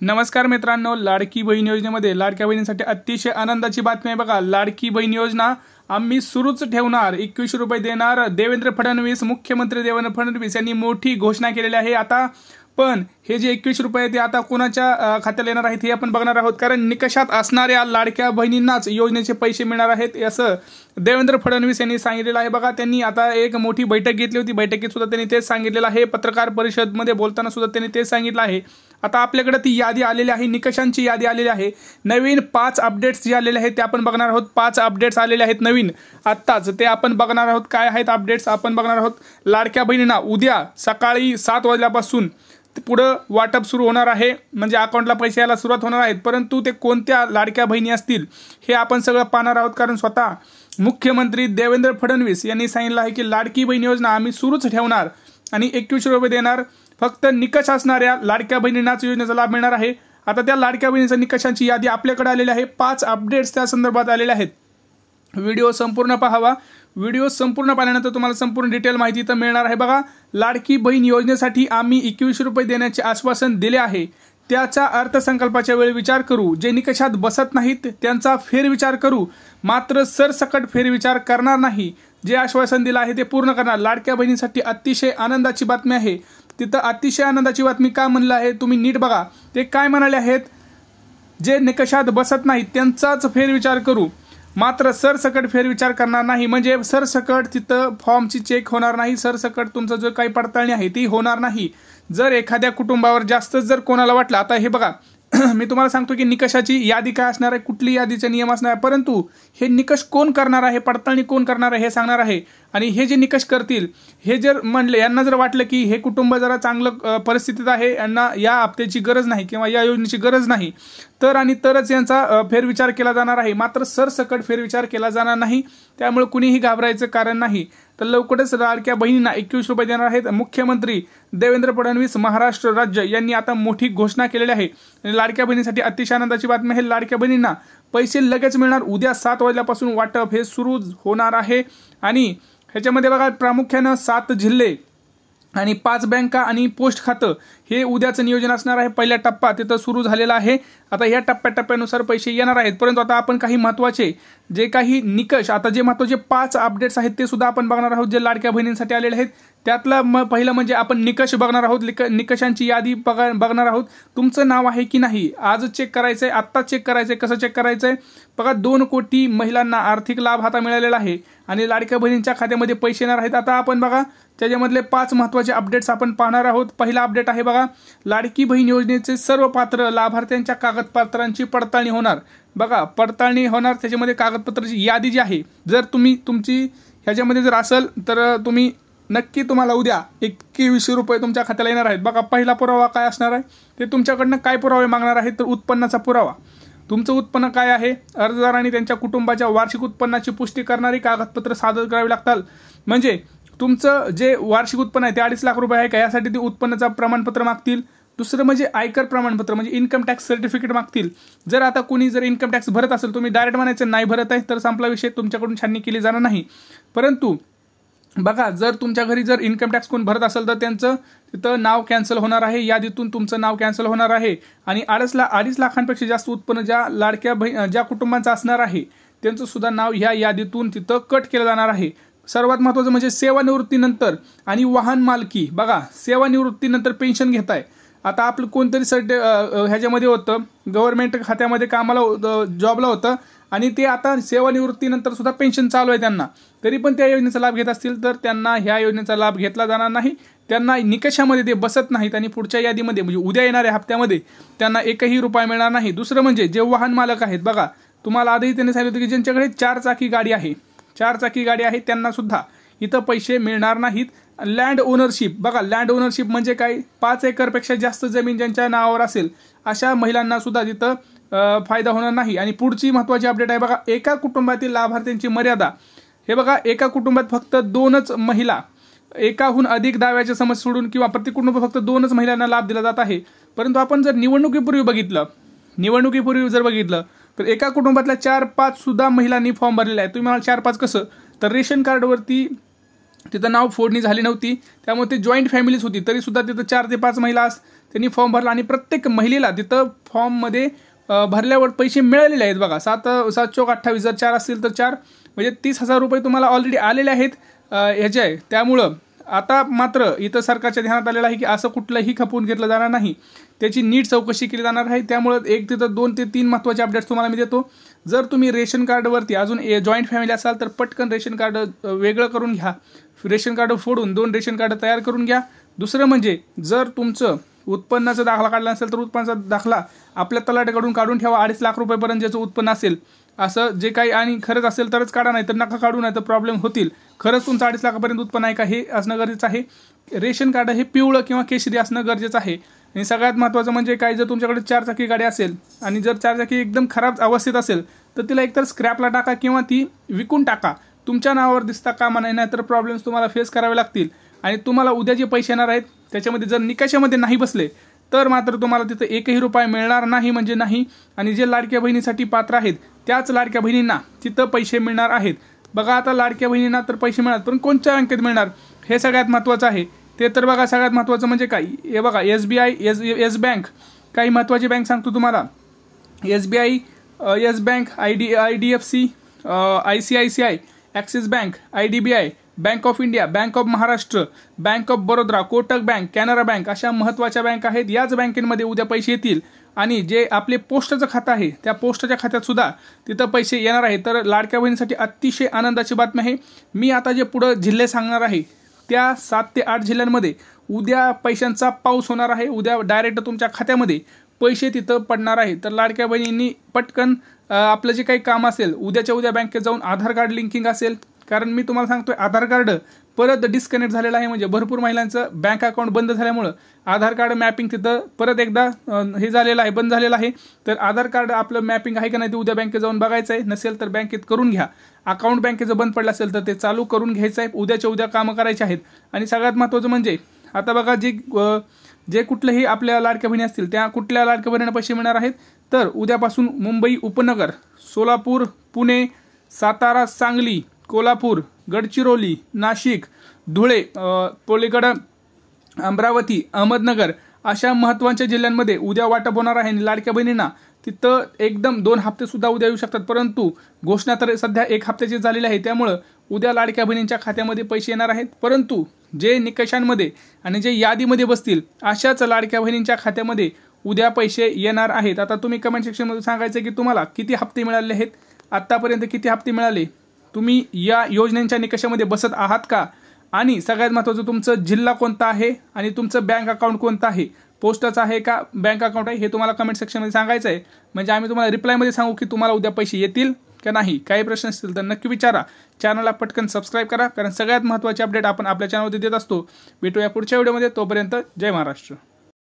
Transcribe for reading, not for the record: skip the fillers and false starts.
नमस्कार मित्रांनो, लाडकी बहीण योजनेमध्ये लाडक्या बहिणींसाठी अतिशय आनंदाची बातमी आहे बघा। लाडकी बहीण योजना आम्ही सुरूच ठेवणार, 21 रुपये देणार। देवेंद्र फडणवीस, मुख्यमंत्री देवेंद्र फडणवीस यांनी मोठी घोषणा केलेली आहे। आता पण हे जे 21 रुपये ते आता कोणाच्या खात्याला येणार आहेत हे आपण बघणार आहोत, कारण निकषात असणाऱ्या लाडक्या बहिणींनाच योजनेचे पैसे मिळणार आहेत असं देवेंद्र फडणवीस यांनी सांगितलेलं आहे बघा। त्यांनी आता एक मोठी बैठक घेतली होती, बैठकीत सुद्धा त्यांनी तेच सांगितलेलं आहे। पत्रकार परिषदेमध्ये बोलताना सुद्धा त्यांनी तेच सांगितलं आहे। आता आपल्याकडे ती यादी आलेली आहे, निकषांची यादी आलेली आहे। नवीन 5 अपडेट्स जे आलेले आहेत ते आपण बघणार आहोत। 5 अपडेट्स आलेले आहेत नवीन आत्ताच, ते आपण बघणार आहोत। काय आहेत अपडेट्स आपण बघणार आहोत। लाडक्या बहिणींना उद्या सकाळी 7 वाजल्यापासून पुढं वाटप सुरू होणार आहे, म्हणजे अकाउंटला पैसे यायला सुरुवात होणार आहेत। परंतु ते कोणत्या लाडक्या बहिणी असतील हे आपण सगळं पाहणार आहोत, कारण स्वतः मुख्यमंत्री देवेंद्र फडणवीस यांनी सांगितलं आहे की लाडकी बहीण योजना आम्ही सुरूच ठेवणार आणि 21 रुपये देणार। फक्त निकष असणाऱ्या लाडक्या बहिणींनाच योजनेचा लाभ मिळणार आहे। आता त्या लाडक्या बहिणींच्या निकषांची यादी आपल्याकडे आलेली आहे। 5 अपडेट्स त्या संदर्भात आलेले आहेत। व्हिडिओ संपूर्ण पाहावा। व्हिडिओ संपूर्ण पाहिल्यानंतर तुम्हाला संपूर्ण डिटेल माहिती तर मिळणार आहे बघा। लाडकी बहीण योजनेसाठी आम्ही 21 रुपये देण्याचे आश्वासन दिले आहे, त्याचा अर्थसंकल्पाच्या वेळी विचार करू। जे निकषात बसत नाहीत त्यांचा फेरविचार करू, मात्र सरसकट फेरविचार करणार नाही। जे आश्वासन दिलं आहे ते पूर्ण करणार। लाडक्या बहिणींसाठी अतिशय आनंदाची बातमी आहे। तिथं अतिशय आनंदाची बातमी का म्हणलं आहे तुम्ही नीट बघा। ते काय म्हणाले आहेत, जे निकषात बसत नाहीत त्यांचाच फेरविचार करू, मात्र सरसकट फेरविचार करणार नाही। म्हणजे सरसकट तिथं फॉर्मची चेक होणार नाही, सरसकट तुमचं जो काही पडताळणी आहे ती होणार नाही। जर एखाद्या कुटुंबावर जास्त जर कोणाला वाटलं, आता हे बघा मी तुम्हाला सांगतो की निकषाची यादी काय असणार आहे, कुठली यादीचे नियम असणार आहे, परंतु हे निकष कोण करणार आहे, पडताळणी कोण करणार आहे हे सांगणार आहे। आणि हे जे निकष करतील हे जर म्हणले, यांना जर वाटलं की हे कुटुंब जरा चांगलं परिस्थितीत आहे, यांना या हप्त्याची गरज नाही किंवा या योजनेची गरज नाही, तरच यांचा फेरविचार केला जाणार आहे, मात्र सरसकट फेरविचार केला जाणार नाही। त्यामुळे कुणीही घाबरायचं कारण नाही। तर लवकरच लाडक्या बहिणींना 21 रुपये देणार आहेत। मुख्यमंत्री देवेंद्र फडणवीस, महाराष्ट्र राज्य यांनी आता मोठी घोषणा केलेली आहे। लाडक्या बहिणींसाठी अतिशय आनंदाची बातमी आहे। लाडक्या बहिणींना पैसे लगेच मिळणार। उद्या 7 वाजल्यापासून वाटप हे सुरू होणार आहे आणि ह्याच्यामध्ये बघा प्रामुख्याने 7 जिल्हे आणि 5 बँका आणि पोस्ट खातं हे उद्याचं नियोजन असणार आहे। पहिला टप्पा तिथं सुरू झालेला आहे। आता या टप्प्यानुसार पैसे येणार आहेत। परंतु आता आपण काही महत्त्वाचे जे काही निकष, आता जे महत्त्वाचे 5 अपडेट्स आहेत ते सुद्धा आपण बघणार आहोत, जे लाडक्या बहिणींसाठी आलेले आहेत। त्यातलं पहिलं म्हणजे आपण निकष बघणार आहोत। निकषांची यादी बघणार आहोत। तुमचं नाव आहे की नाही आज चेक करायचंय, आत्ता चेक करायचंय। कसं चेक करायचंय बघा, 2 कोटी महिलांना आर्थिक लाभ आता मिळालेला आहे आणि लाडक्या बहिणींच्या खात्यामध्ये पैसे येणार आहेत। आता आपण बघा त्याच्यामधले 5 महत्त्वाचे अपडेट्स आपण पाहणार आहोत। पहिला अपडेट आहे बघा, लाडकी बहीण योजनेचे सर्व पात्र लाभार्थ्यांच्या कागदपत्रांची पडताळणी होणार। बघा पडताळणी होणार, त्याच्यामध्ये कागदपत्राची यादी जी आहे, जर तुमची ह्याच्यामध्ये जर असेल तर तुम्ही नक्की तुम्हाला उद्या 21 रुपये तुमच्या खात्याला येणार आहेत। बघा पहिला पुरावा काय असणार आहे, ते तुमच्याकडनं काय पुरावे मागणार आहेत, तर उत्पन्नाचा पुरावा। तुमचं उत्पन्न काय आहे, अर्जदारांनी त्यांच्या कुटुंबाच्या वार्षिक उत्पन्नाची पुष्टी करणारी कागदपत्र सादर करावी लागतात। म्हणजे तुमचं जे वार्षिक उत्पन्न आहे ते 2.5 लाख रुपये आहे का, यासाठी ते उत्पन्नाचा प्रमाणपत्र मागतील। दुसरं म्हणजे आयकर प्रमाणपत्र, म्हणजे इन्कम टॅक्स सर्टिफिकेट मागतील। जर आता कोणी जर इन्कम टॅक्स भरत असेल, तुम्ही डायरेक्ट म्हणायचं नाही भरत आहे, तर संपला विषय, तुमच्याकडून छाननी केली जाणार नाही। परंतु बघा जर तुमच्या घरी जर इन्कम टॅक्स कोण भरत असेल तर त्यांचं तिथं नाव कॅन्सल होणार आहे, यादीतून तुमचं नाव कॅन्सल होणार आहे। आणि 2.5 लाखांपेक्षा जास्त उत्पन्न ज्या कुटुंबांचं असणार आहे त्यांचं सुद्धा नाव ह्या यादीतून तिथं कट केलं जाणार आहे। सर्वात महत्त्वाचं म्हणजे सेवानिवृत्तीनंतर आणि वाहन मालकी, बघा सेवानिवृत्तीनंतर पेन्शन घेताय। आता आपलं कोणतरी ह्याच्यामध्ये होतं, गव्हर्नमेंट खात्यामध्ये कामाला जॉबला होतं आणि ते आता सेवानिवृत्तीनंतर सुद्धा पेन्शन चालू आहे त्यांना, तरी पण त्या योजनेचा लाभ घेत असतील तर त्यांना ह्या योजनेचा लाभ घेतला जाणार नाही। त्यांना निकषामध्ये ते बसत नाहीत आणि पुढच्या यादीमध्ये म्हणजे उद्या येणाऱ्या हप्त्यामध्ये त्यांना 1ही रुपया मिळणार नाही। दुसरं म्हणजे जे वाहन मालक आहेत, बघा तुम्हाला आधीही त्यांनी सांगितलं होतं की ज्यांच्याकडे 4 चाकी गाडी आहे, 4 चाकी गाडी आहे त्यांना सुद्धा इथं पैसे मिळणार नाहीत। लँड ओनरशिप, बघा लँड ओनरशिप म्हणजे काय, 5 एकरपेक्षा जास्त जमीन ज्यांच्या नावावर असेल अशा महिलांना सुद्धा तिथं फायदा होणार नाही। आणि पुढची महत्त्वाची अपडेट आहे बघा, एका कुटुंबातील लाभार्थ्यांची मर्यादा। हे बघा एका कुटुंबात फक्त 2च महिला, एकाहून अधिक दाव्याच्या समस्या सोडून किंवा प्रति कुटुंब फक्त 2च महिलांना लाभ दिला जात आहे। परंतु आपण जर निवडणुकीपूर्वी जर बघितलं तर एका कुटुंबातल्या 4-5 सुद्धा महिलांनी फॉर्म भरलेला आहे। तुम्ही मला 4-5 कसं, तर रेशन कार्डवरती तिथं नाव फोडणी झाली नव्हती, त्यामुळे ते जॉईंट फॅमिलीज होती, तरी सुद्धा तिथं 4 ते 5 महिला त्यांनी फॉर्म भरला आणि प्रत्येक महिलेला तिथं फॉर्ममध्ये भरल्यावर पैसे मिळालेले आहेत बघा. 7 चोक 28, जर 4 असतील तर 4, म्हणजे 30,000 रुपये तुम्हाला ऑलरेडी आलेले आहेत ह्याचे आहे. त्यामुळं आता मात्र इथं सरकारच्या ध्यानात आलेलं आहे की असं कुठलंही खपवून घेतलं जाणार नाही, त्याची नीट चौकशी केली जाणार आहे. त्यामुळं एक तिथं 2 ते 3 महत्त्वाचे अपडेट्स तुम्हाला मी देतो. जर तुम्ही रेशन कार्डवरती अजून जॉईंट फॅमिली असाल तर पटकन रेशन कार्ड वेगळं करून घ्या, रेशन कार्ड फोडून 2 रेशन कार्ड तयार करून घ्या. दुसरं म्हणजे जर तुमचं उत्पन्नाचा दाखला काढला असेल तर उत्पन्नाचा दाखला आपल्या तलाठ्याकडून काढून ठेवा. 2.5 लाख रुपयेपर्यंत ज्याचं उत्पन्न असेल असं जे काही, आणि खरंच असेल तरच काढा, नाही तर नका काढू, नाही तर प्रॉब्लेम होतील. खरंच तुमचं 2.5 लाखापर्यंत उत्पन्न आहे का हे असणं गरजेचं आहे. रेशन कार्ड हे पिवळं किंवा केशरी असणं गरजेचं आहे. आणि सगळ्यात महत्त्वाचं म्हणजे काय, जर तुमच्याकडे 4 चाकी गाडी असेल आणि जर 4 चाकी एकदम खराब अवस्थेत असेल तर तिला एकतर स्क्रॅपला टाका किंवा ती विकून टाका. तुमच्या नावावर दिसता कामा नाही, तर प्रॉब्लेम्स तुम्हाला फेस करावे लागतील. आणि तुम्हाला उद्या जे पैसे येणार आहेत त्याच्यामध्ये जर निकषामध्ये नाही बसले तर मात्र तुम्हाला तिथं 1ही रुपया मिळणार नाही म्हणजे नाही. आणि जे लाडक्या बहिणीसाठी पात्र आहेत त्याच लाडक्या बहिणींना तिथं पैसे मिळणार आहेत. बघा आता लाडक्या बहिणींना तर पैसे मिळणार, पण कोणत्या बँकेत मिळणार हे सगळ्यात महत्त्वाचं आहे. ते तर बघा सगळ्यात महत्त्वाचं म्हणजे काय, हे बघा SBI, येस बँक, काही महत्त्वाची बँक सांगतो तुम्हाला. SBI, yes bank, IDFC, ICICI, axis bank, IDBI, bank of India, bank of Maharashtra, bank of Baroda, Kotak bank, Canara bank अशा महत्त्वाच्या बँक आहेत. याच बँकेमध्ये उद्या पैसे येतील. आणि जे आपले पोस्टाचं खातं आहे त्या पोस्टाच्या खात्यात सुद्धा तिथं पैसे येणार आहेत. तर लाडक्या बहिणीसाठी अतिशय आनंदाची बातमी आहे. मी आता जे पुढं जिल्हे सांगणार आहे त्या 7 ते 8 जिल्ह्यांमध्ये उद्या पैशांचा पाऊस होणार आहे. उद्या डायरेक्ट तुमच्या खात्यामध्ये पैसे तिथं पडणार आहे. तर लाडक्या बहिणींनी पटकन आपलं जे काही काम असेल उद्याच्या उद्या बँकेत जाऊन आधार कार्ड लिंकिंग असेल, कारण मी तुम्हाला सांगतोय आधार कार्ड परत डिस्कनेक्ट झालेलं आहे. म्हणजे भरपूर महिलांचं बँक अकाउंट बंद झाल्यामुळं आधार कार्ड मॅपिंग तिथं परत एकदा हे झालेलं आहे, बंद झालेलं आहे. तर आधार कार्ड आपलं मॅपिंग आहे का नाही ते उद्या बँकेत जाऊन बघायचं आहे. नसेल तर बँकेत करून घ्या. अकाउंट बँकेचं बंद पडलं असेल तर ते चालू करून घ्यायचं आहे. उद्याच्या उद्या कामं करायची आहेत. आणि सगळ्यात महत्त्वाचं म्हणजे आता बघा जे कुठलेही आपल्या लाडक्या बहिणी असतील त्या कुठल्या लाडक्या बहिणींना पैसे मिळणार आहेत तर उद्यापासून मुंबई उपनगर, सोलापूर, पुणे, सातारा, सांगली, कोल्हापूर, गडचिरोली, नाशिक, धुळे, पलीकडं अमरावती, अहमदनगर अशा महत्त्वाच्या जिल्ह्यांमध्ये उद्या वाटप होणार आहे. आणि लाडक्या बहिणींना तिथं एकदम 2 हप्ते सुद्धा उद्या येऊ शकतात. परंतु घोषणा तर सध्या 1 हप्त्याची झालेली आहे. त्यामुळं उद्या लाडक्या बहिणींच्या खात्यामध्ये पैसे येणार आहेत. परंतु जे निकषांमध्ये आणि जे यादीमध्ये बसतील अशाच लाडक्या बहिणींच्या खात्यामध्ये उद्या पैसे येणार आहेत. आता तुम्ही कमेंट सेक्शनमध्ये सांगायचं की तुम्हाला किती हप्ते मिळाले आहेत, आत्तापर्यंत किती हप्ते मिळाले, तुम्ही या योजनेच्या निकषामध्ये बसत आहात का, आणि सगळ्यात महत्त्वाचं तुमचं जिल्हा कोणता आहे आणि तुमचं बँक अकाउंट कोणतं आहे, पोस्टाचं आहे का बँक अकाउंट आहे, हे तुम्हाला कमेंट सेक्शनमध्ये सांगायचं आहे. म्हणजे आम्ही तुम्हाला रिप्लायमध्ये सांगू की तुम्हाला उद्या पैसे येतील का नाही. काही प्रश्न असतील तर नक्की विचारा. चॅनलला पटकन सबस्क्राईब करा, कारण सगळ्यात महत्त्वाचे अपडेट आपण आपल्या चॅनलमध्ये देत असतो. भेटूया पुढच्या व्हिडिओमध्ये. तोपर्यंत जय महाराष्ट्र.